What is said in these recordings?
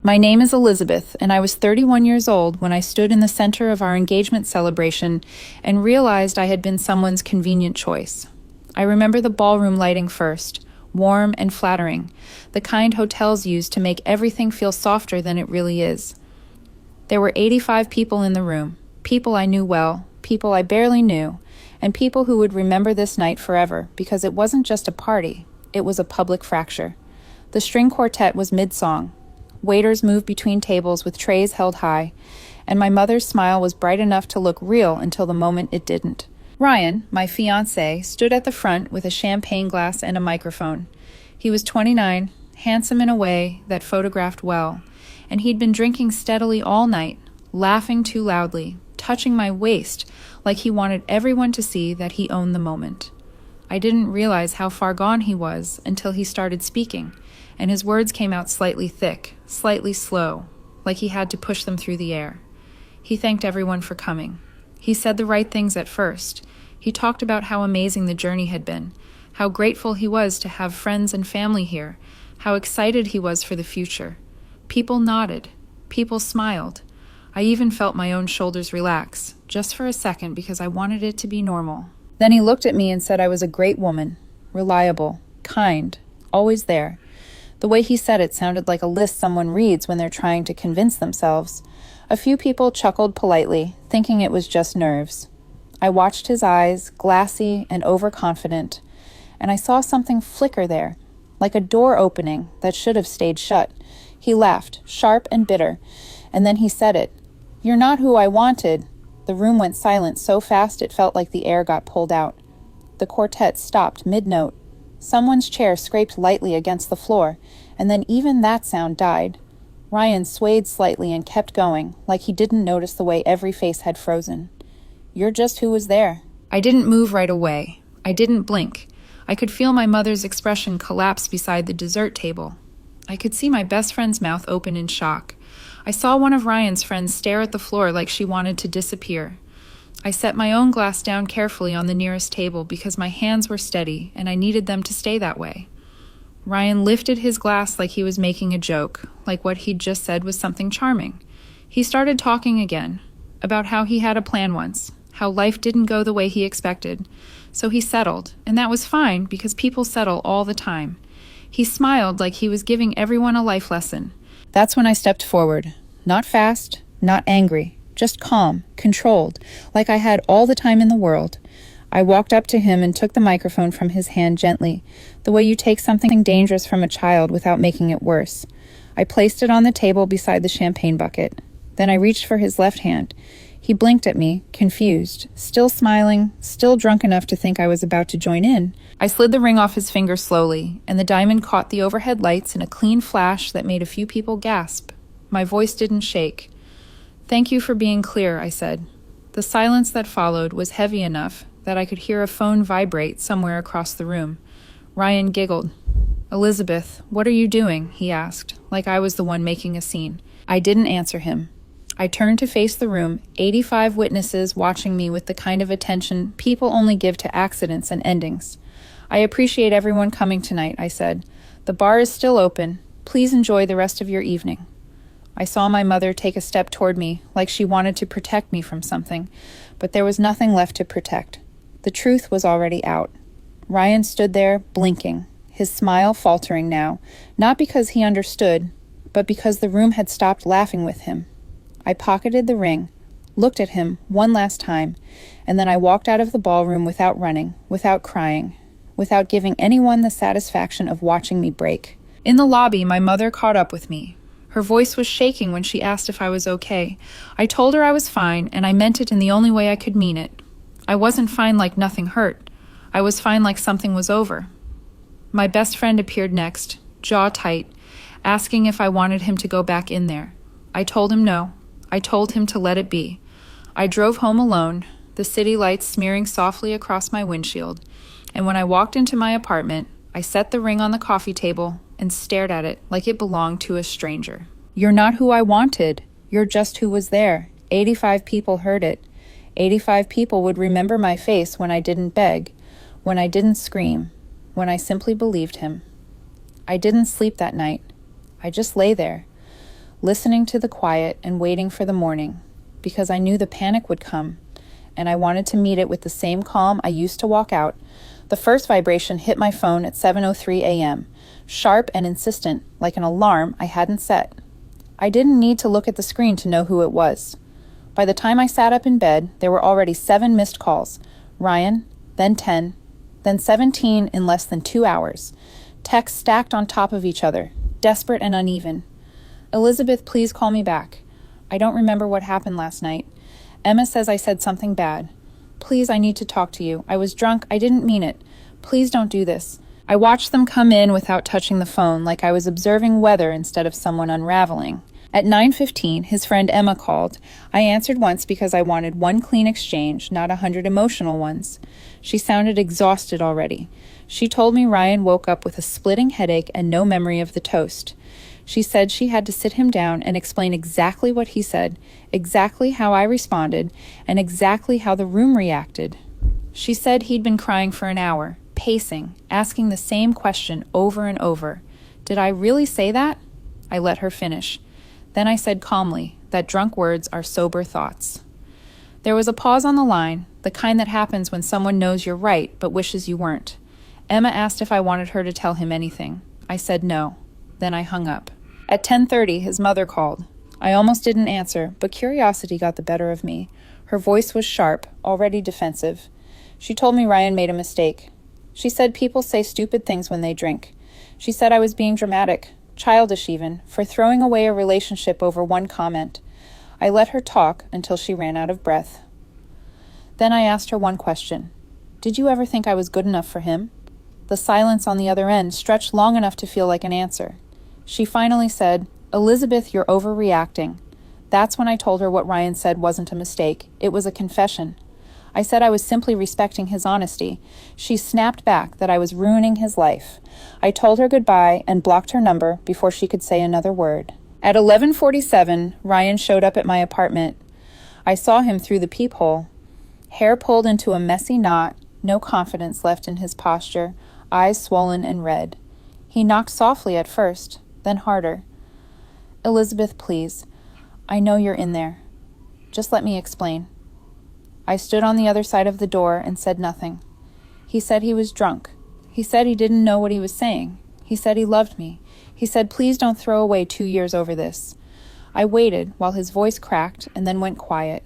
My name is Elizabeth, and I was 31 years old when I stood in the center of our engagement celebration and realized I had been someone's convenient choice. I remember the ballroom lighting first, warm and flattering, the kind hotels use to make everything feel softer than it really is. There were 85 people in the room, people I knew well, people I barely knew, and people who would remember this night forever because it wasn't just a party, it was a public fracture. The string quartet was mid-song. Waiters moved between tables with trays held high, and my mother's smile was bright enough to look real until the moment it didn't. Ryan, my fiancé, stood at the front with a champagne glass and a microphone. He was 29, handsome in a way that photographed well, and he'd been drinking steadily all night, laughing too loudly, touching my waist like he wanted everyone to see that he owned the moment. I didn't realize how far gone he was until he started speaking, and his words came out slightly thick, slightly slow, like he had to push them through the air. He thanked everyone for coming. He said the right things at first. He talked about how amazing the journey had been, how grateful he was to have friends and family here, how excited he was for the future. People nodded. People smiled. I even felt my own shoulders relax, just for a second because I wanted it to be normal. Then he looked at me and said I was a great woman, reliable, kind, always there. The way he said it sounded like a list someone reads when they're trying to convince themselves. A few people chuckled politely, thinking it was just nerves. I watched his eyes, glassy and overconfident, and I saw something flicker there, like a door opening that should have stayed shut. He laughed, sharp and bitter, and then he said it. "You're not who I wanted." The room went silent so fast it felt like the air got pulled out. The quartet stopped mid-note. Someone's chair scraped lightly against the floor, and then even that sound died. Ryan swayed slightly and kept going, like he didn't notice the way every face had frozen. "You're just who was there." I didn't move right away. I didn't blink. I could feel my mother's expression collapse beside the dessert table. I could see my best friend's mouth open in shock. I saw one of Ryan's friends stare at the floor like she wanted to disappear. I set my own glass down carefully on the nearest table because my hands were steady and I needed them to stay that way. Ryan lifted his glass like he was making a joke, like what he'd just said was something charming. He started talking again, about how he had a plan once, how life didn't go the way he expected. So he settled, and that was fine because people settle all the time. He smiled like he was giving everyone a life lesson. That's when I stepped forward, not fast, not angry. Just calm, controlled, like I had all the time in the world. I walked up to him and took the microphone from his hand gently, the way you take something dangerous from a child without making it worse. I placed it on the table beside the champagne bucket. Then I reached for his left hand. He blinked at me, confused, still smiling, still drunk enough to think I was about to join in. I slid the ring off his finger slowly, and the diamond caught the overhead lights in a clean flash that made a few people gasp. My voice didn't shake. "Thank you for being clear," I said. The silence that followed was heavy enough that I could hear a phone vibrate somewhere across the room. Ryan giggled. "Elizabeth, what are you doing?" he asked, like I was the one making a scene. I didn't answer him. I turned to face the room, 85 witnesses watching me with the kind of attention people only give to accidents and endings. "I appreciate everyone coming tonight," I said. "The bar is still open. Please enjoy the rest of your evening." I saw my mother take a step toward me, like she wanted to protect me from something, but there was nothing left to protect. The truth was already out. Ryan stood there, blinking, his smile faltering now, not because he understood, but because the room had stopped laughing with him. I pocketed the ring, looked at him one last time, and then I walked out of the ballroom without running, without crying, without giving anyone the satisfaction of watching me break. In the lobby, my mother caught up with me. Her voice was shaking when she asked if I was okay. I told her I was fine, and I meant it in the only way I could mean it. I wasn't fine like nothing hurt. I was fine like something was over. My best friend appeared next, jaw tight, asking if I wanted him to go back in there. I told him no. I told him to let it be. I drove home alone, the city lights smearing softly across my windshield, and when I walked into my apartment, I set the ring on the coffee table and stared at it like it belonged to a stranger. "You're not who I wanted. You're just who was there." 85 people heard it. 85 people would remember my face when I didn't beg, when I didn't scream, when I simply believed him. I didn't sleep that night. I just lay there, listening to the quiet and waiting for the morning, because I knew the panic would come, and I wanted to meet it with the same calm I used to walk out. The first vibration hit my phone at 7:03 a.m., sharp and insistent, like an alarm I hadn't set. I didn't need to look at the screen to know who it was. By the time I sat up in bed, there were already 7 missed calls. Ryan, then 10, then 17 in less than 2 hours. Texts stacked on top of each other, desperate and uneven. Elizabeth, please call me back. I don't remember what happened last night. Emma says I said something bad. Please, I need to talk to you. I was drunk. I didn't mean it. Please don't do this. I watched them come in without touching the phone, like I was observing weather instead of someone unraveling. At 9:15, his friend Emma called. I answered once because I wanted one clean exchange, not 100 emotional ones. She sounded exhausted already. She told me Ryan woke up with a splitting headache and no memory of the toast. She said she had to sit him down and explain exactly what he said, exactly how I responded, and exactly how the room reacted. She said he'd been crying for an hour, pacing, asking the same question over and over. Did I really say that? I let her finish. Then I said calmly that drunk words are sober thoughts. There was a pause on the line, the kind that happens when someone knows you're right but wishes you weren't. Emma asked if I wanted her to tell him anything. I said no. Then I hung up. At 10:30, his mother called. I almost didn't answer, but curiosity got the better of me. Her voice was sharp, already defensive. She told me Ryan made a mistake. She said people say stupid things when they drink. She said I was being dramatic, childish even, for throwing away a relationship over one comment. I let her talk until she ran out of breath. Then I asked her one question. Did you ever think I was good enough for him? The silence on the other end stretched long enough to feel like an answer. She finally said, Elizabeth, you're overreacting. That's when I told her what Ryan said wasn't a mistake. It was a confession. I said I was simply respecting his honesty. She snapped back that I was ruining his life. I told her goodbye and blocked her number before she could say another word. At 11:47, Ryan showed up at my apartment. I saw him through the peephole. Hair pulled into a messy knot, no confidence left in his posture, eyes swollen and red. He knocked softly at first, then harder. Elizabeth, please. I know you're in there. Just let me explain. I stood on the other side of the door and said nothing. He said he was drunk. He said he didn't know what he was saying. He said he loved me. He said, please don't throw away 2 years over this. I waited while his voice cracked and then went quiet.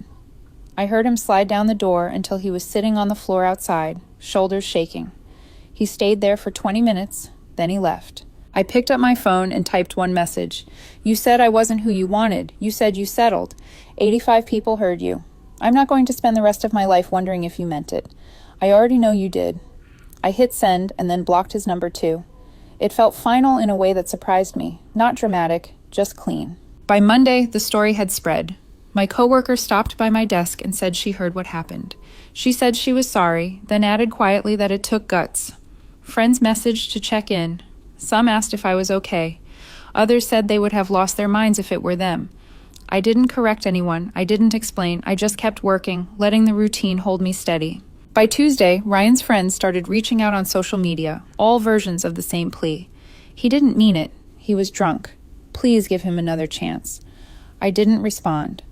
I heard him slide down the door until he was sitting on the floor outside, shoulders shaking. He stayed there for 20 minutes, then he left. I picked up my phone and typed one message. You said I wasn't who you wanted. You said you settled. 85 people heard you. I'm not going to spend the rest of my life wondering if you meant it. I already know you did. I hit send and then blocked his number too. It felt final in a way that surprised me. Not dramatic, just clean. By Monday, the story had spread. My coworker stopped by my desk and said she heard what happened. She said she was sorry, then added quietly that it took guts. Friends messaged to check in. Some asked if I was okay. Others said they would have lost their minds if it were them. I didn't correct anyone. I didn't explain. I just kept working, letting the routine hold me steady. By Tuesday, Ryan's friends started reaching out on social media, all versions of the same plea. He didn't mean it. He was drunk. Please give him another chance. I didn't respond.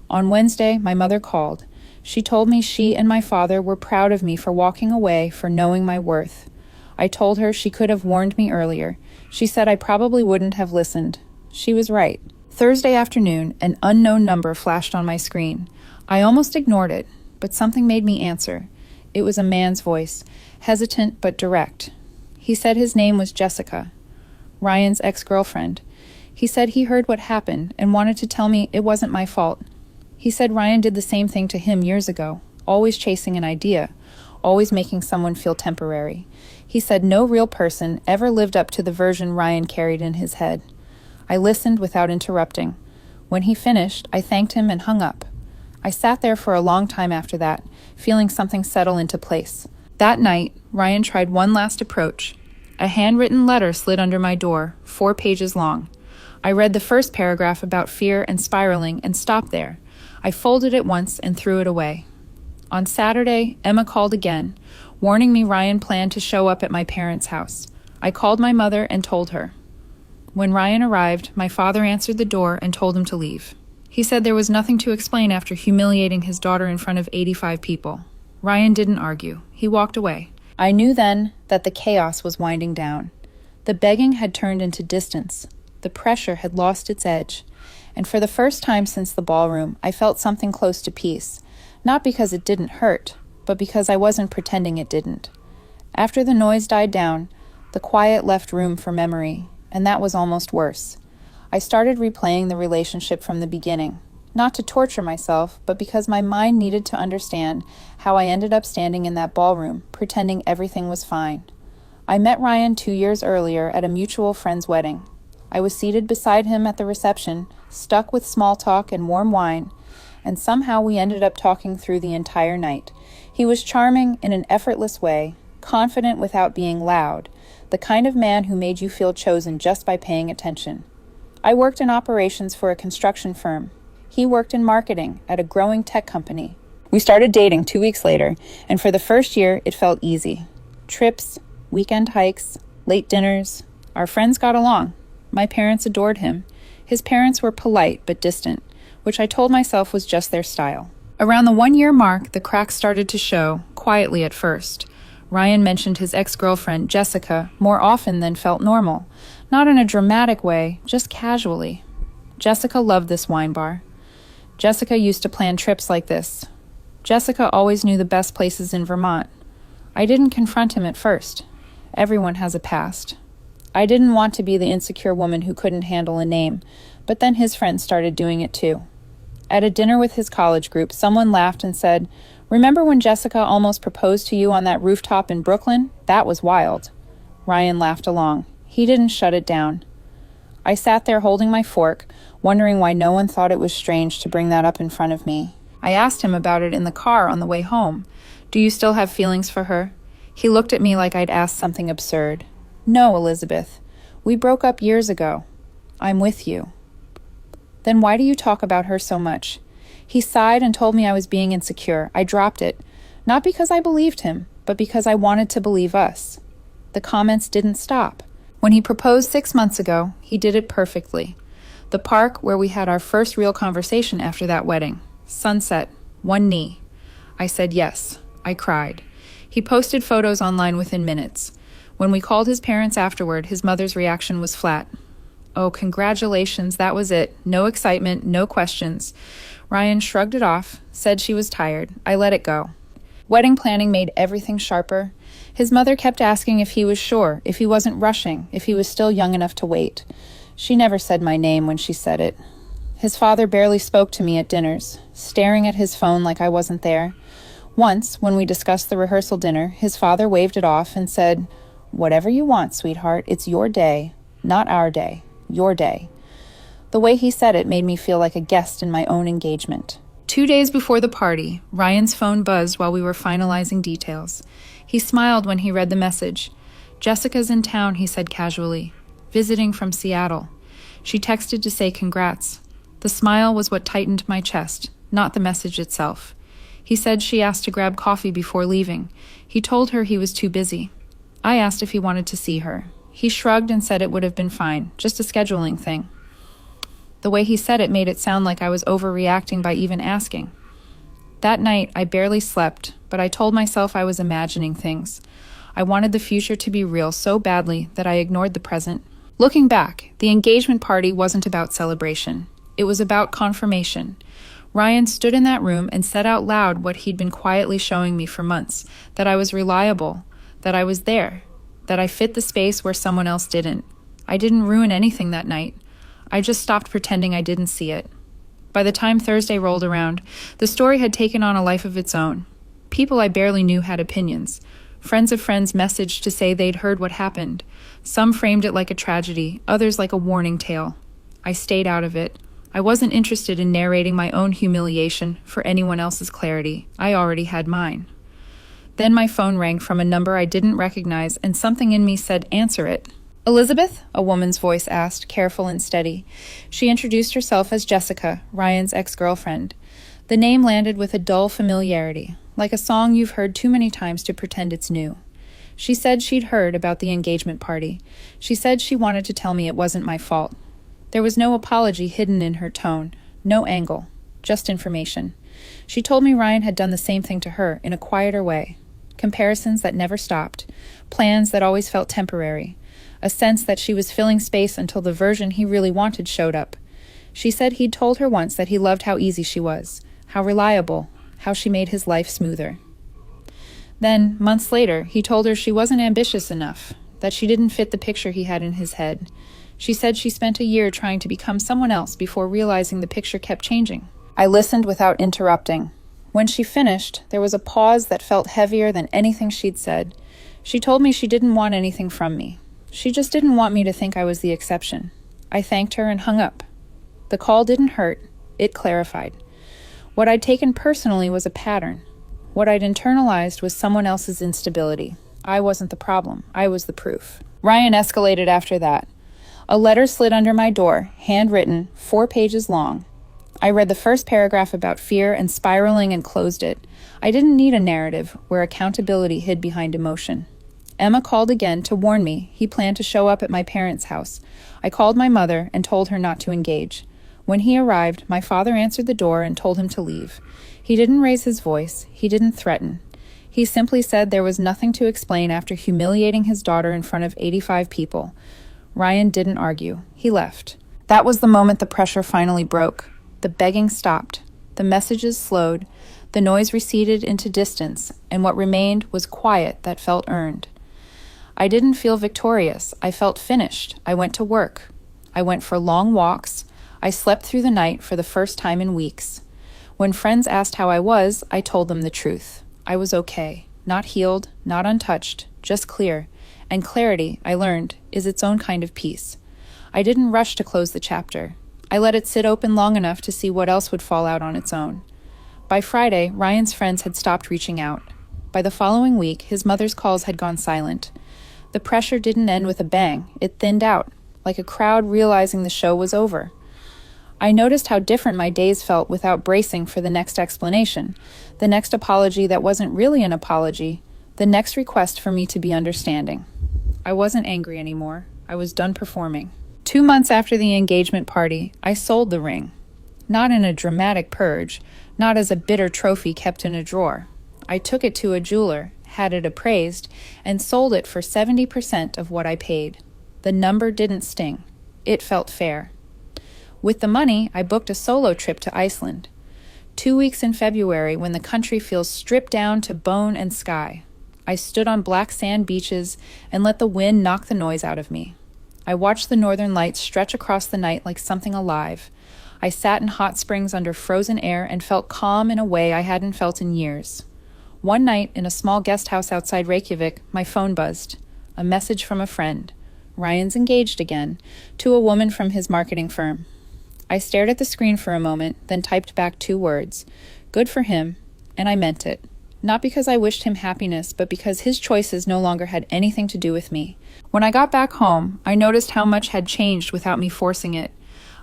On Wednesday, my mother called. She told me she and my father were proud of me for walking away, for knowing my worth. I told her she could have warned me earlier. She said I probably wouldn't have listened. She was right. Thursday afternoon, an unknown number flashed on my screen. I almost ignored it, but something made me answer. It was a man's voice, hesitant but direct. He said his name was Jessica, Ryan's ex-girlfriend. He said he heard what happened and wanted to tell me it wasn't my fault. He said Ryan did the same thing to him years ago, always chasing an idea, always making someone feel temporary. He said no real person ever lived up to the version Ryan carried in his head. I listened without interrupting. When he finished, I thanked him and hung up. I sat there for a long time after that, feeling something settle into place. That night, Ryan tried one last approach. A handwritten letter slid under my door, 4 pages long. I read the first paragraph about fear and spiraling and stopped there. I folded it once and threw it away. On Saturday, Emma called again, warning me Ryan planned to show up at my parents' house. I called my mother and told her. When Ryan arrived, my father answered the door and told him to leave. He said there was nothing to explain after humiliating his daughter in front of 85 people. Ryan didn't argue. He walked away. I knew then that the chaos was winding down. The begging had turned into distance. The pressure had lost its edge. And for the first time since the ballroom, I felt something close to peace. Not because it didn't hurt, but because I wasn't pretending it didn't. After the noise died down, the quiet left room for memory, and that was almost worse. I started replaying the relationship from the beginning, not to torture myself, but because my mind needed to understand how I ended up standing in that ballroom, pretending everything was fine. I met Ryan 2 years earlier at a mutual friend's wedding. I was seated beside him at the reception, stuck with small talk and warm wine, and somehow we ended up talking through the entire night. He was charming in an effortless way, confident without being loud, the kind of man who made you feel chosen just by paying attention. I worked in operations for a construction firm. He worked in marketing at a growing tech company. We started dating 2 weeks later, and for the first year, it felt easy. Trips, weekend hikes, late dinners. Our friends got along. My parents adored him. His parents were polite but distant, which I told myself was just their style. Around the 1-year mark, the cracks started to show, quietly at first. Ryan mentioned his ex-girlfriend, Jessica, more often than felt normal. Not in a dramatic way, just casually. Jessica loved this wine bar. Jessica used to plan trips like this. Jessica always knew the best places in Vermont. I didn't confront him at first. Everyone has a past. I didn't want to be the insecure woman who couldn't handle a name, but then his friends started doing it too. At a dinner with his college group, someone laughed and said, "Remember when Jessica almost proposed to you on that rooftop in Brooklyn? That was wild." Ryan laughed along. He didn't shut it down. I sat there holding my fork, wondering why no one thought it was strange to bring that up in front of me. I asked him about it in the car on the way home. "Do you still have feelings for her?" He looked at me like I'd asked something absurd. "No, Elizabeth. We broke up years ago. I'm with you." "Then why do you talk about her so much?" He sighed and told me I was being insecure. I dropped it, not because I believed him, but because I wanted to believe us. The comments didn't stop. When he proposed 6 months ago, he did it perfectly. The park where we had our first real conversation after that wedding. Sunset. 1 knee. I said yes. I cried. He posted photos online within minutes. When we called his parents afterward, his mother's reaction was flat. "Oh, congratulations, that was it. No excitement, no questions." Ryan shrugged it off, said she was tired. I let it go. Wedding planning made everything sharper. His mother kept asking if he was sure, if he wasn't rushing, if he was still young enough to wait. She never said my name when she said it. His father barely spoke to me at dinners, staring at his phone like I wasn't there. Once, when we discussed the rehearsal dinner, his father waved it off and said, "Whatever you want, sweetheart, it's your day, not our day, your day." The way he said it made me feel like a guest in my own engagement. 2 days before the party, Ryan's phone buzzed while we were finalizing details. He smiled when he read the message. "Jessica's in town," he said casually, "visiting from Seattle." She texted to say congrats. The smile was what tightened my chest, not the message itself. He said she asked to grab coffee before leaving. He told her he was too busy. I asked if he wanted to see her. He shrugged and said it would have been fine, just a scheduling thing. The way he said it made it sound like I was overreacting by even asking. That night, I barely slept, but I told myself I was imagining things. I wanted the future to be real so badly that I ignored the present. Looking back, the engagement party wasn't about celebration. It was about confirmation. Ryan stood in that room and said out loud what he'd been quietly showing me for months, that I was reliable, that I was there, that I fit the space where someone else didn't. I didn't ruin anything that night. I just stopped pretending I didn't see it. By the time Thursday rolled around, the story had taken on a life of its own. People I barely knew had opinions. Friends of friends messaged to say they'd heard what happened. Some framed it like a tragedy, others like a warning tale. I stayed out of it. I wasn't interested in narrating my own humiliation for anyone else's clarity. I already had mine. Then my phone rang from a number I didn't recognize, and something in me said, "Answer it." "Elizabeth?" a woman's voice asked, careful and steady. She introduced herself as Jessica, Ryan's ex-girlfriend. The name landed with a dull familiarity, like a song you've heard too many times to pretend it's new. She said she'd heard about the engagement party. She said she wanted to tell me it wasn't my fault. There was no apology hidden in her tone, no angle, just information. She told me Ryan had done the same thing to her in a quieter way. Comparisons that never stopped, plans that always felt temporary, a sense that she was filling space until the version he really wanted showed up. She said he'd told her once that he loved how easy she was, how reliable, how she made his life smoother. Then, months later, he told her she wasn't ambitious enough, that she didn't fit the picture he had in his head. She said she spent a year trying to become someone else before realizing the picture kept changing. I listened without interrupting. When she finished, there was a pause that felt heavier than anything she'd said. She told me she didn't want anything from me. She just didn't want me to think I was the exception. I thanked her and hung up. The call didn't hurt. It clarified. What I'd taken personally was a pattern. What I'd internalized was someone else's instability. I wasn't the problem. I was the proof. Ryan escalated after that. A letter slid under my door, handwritten, 4 pages long. I read the first paragraph about fear and spiraling and closed it. I didn't need a narrative where accountability hid behind emotion. Emma called again to warn me he planned to show up at my parents' house. I called my mother and told her not to engage. When he arrived, my father answered the door and told him to leave. He didn't raise his voice. He didn't threaten. He simply said there was nothing to explain after humiliating his daughter in front of 85 people. Ryan didn't argue. He left. That was the moment the pressure finally broke. The begging stopped. The messages slowed. The noise receded into distance, and what remained was quiet that felt earned. I didn't feel victorious. I felt finished. I went to work. I went for long walks. I slept through the night for the first time in weeks. When friends asked how I was, I told them the truth. I was okay. Not healed, not untouched, just clear. And clarity, I learned, is its own kind of peace. I didn't rush to close the chapter. I let it sit open long enough to see what else would fall out on its own. By Friday, Ryan's friends had stopped reaching out. By the following week, his mother's calls had gone silent. The pressure didn't end with a bang. It thinned out, like a crowd realizing the show was over. I noticed how different my days felt without bracing for the next explanation, the next apology that wasn't really an apology, the next request for me to be understanding. I wasn't angry anymore. I was done performing. 2 months after the engagement party, I sold the ring. Not in a dramatic purge, not as a bitter trophy kept in a drawer. I took it to a jeweler, had it appraised, and sold it for 70% of what I paid. The number didn't sting. It felt fair. With the money, I booked a solo trip to Iceland. 2 weeks in February when the country feels stripped down to bone and sky. I stood on black sand beaches and let the wind knock the noise out of me. I watched the northern lights stretch across the night like something alive. I sat in hot springs under frozen air and felt calm in a way I hadn't felt in years. One night, in a small guest house outside Reykjavik, my phone buzzed. A message from a friend. Ryan's engaged again, to a woman from his marketing firm. I stared at the screen for a moment, then typed back 2 words. Good for him, and I meant it. Not because I wished him happiness, but because his choices no longer had anything to do with me. When I got back home, I noticed how much had changed without me forcing it.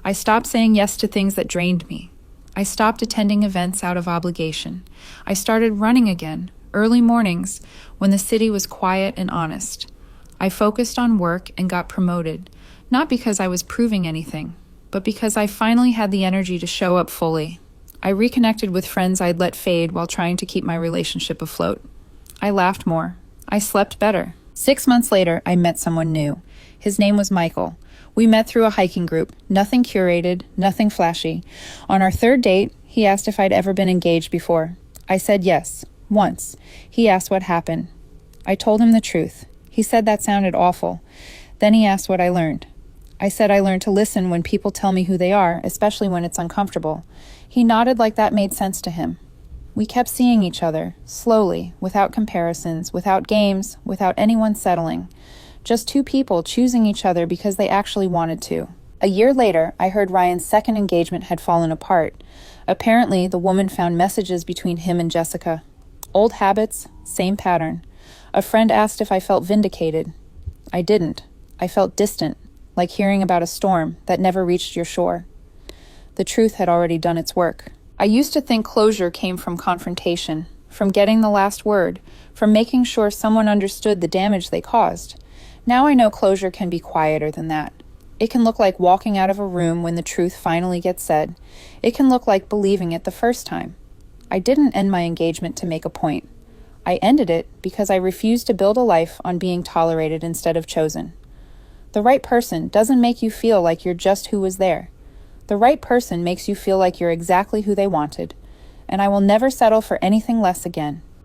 I stopped saying yes to things that drained me. I stopped attending events out of obligation. I started running again, early mornings, when the city was quiet and honest. I focused on work and got promoted, not because I was proving anything, but because I finally had the energy to show up fully. I reconnected with friends I'd let fade while trying to keep my relationship afloat. I laughed more. I slept better. 6 months later, I met someone new. His name was Michael. We met through a hiking group. Nothing curated, nothing flashy. On our 3rd date, he asked if I'd ever been engaged before. I said yes, once. He asked what happened. I told him the truth. He said that sounded awful. Then he asked what I learned. I said I learned to listen when people tell me who they are, especially when it's uncomfortable. He nodded like that made sense to him. We kept seeing each other, slowly, without comparisons, without games, without anyone settling. Just 2 people choosing each other because they actually wanted to. A year later, I heard Ryan's 2nd engagement had fallen apart. Apparently, the woman found messages between him and Jessica. Old habits, same pattern. A friend asked if I felt vindicated. I didn't. I felt distant, like hearing about a storm that never reached your shore. The truth had already done its work. I used to think closure came from confrontation, from getting the last word, from making sure someone understood the damage they caused. Now I know closure can be quieter than that. It can look like walking out of a room when the truth finally gets said. It can look like believing it the first time. I didn't end my engagement to make a point. I ended it because I refused to build a life on being tolerated instead of chosen. The right person doesn't make you feel like you're just who was there. The right person makes you feel like you're exactly who they wanted, and I will never settle for anything less again.